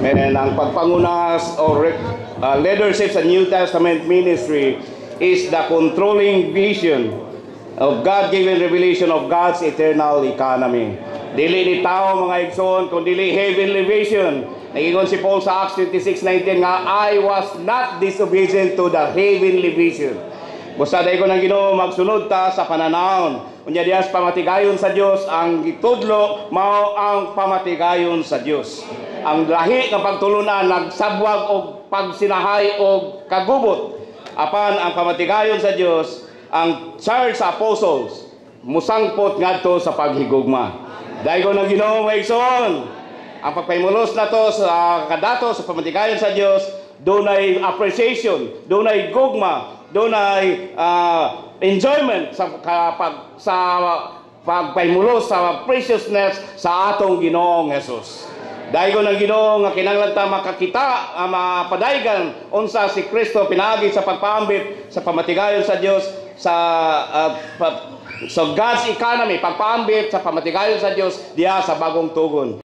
And ang pagpanguna or leadership sa New Testament ministry is the controlling vision of God-given revelation of God's eternal economy. Dili ni tao mga igsoon, kundi heavenly vision. Nagingon si Paul sa Acts 26:19 nga, I was not disobedient to the heavenly vision. Busa day ko nang Ginoo magsunod ta sa pananahon. Unya diyas pamatigayon sa Dios ang gitudlo mao ang pamatigayon sa Dios. Ang lahi ng pagtulunan nagsabwag og pagsinahay og kagubot. Apan ang pamatigayon sa Dios, ang charge sa apostles musangpot ngadto sa paghigugma. Daygo ng Ginoo maigsoon, ang pagpaymulos nato sa kadato sa pamatigayon sa Dios, dunay appreciation, dunay gugma, dunay enjoyment sa pagpaymulos sa preciousness sa atong Ginoong Hesus. Daygo ng Ginoo nga kinahanglan ta makakita, mapadaygan unsa si Kristo pinaagi sa pagpaambit sa pamatigayon sa Dios sa God's economy, pagpaambit sa pamatigayon sa Dios diha sa bagong tugon.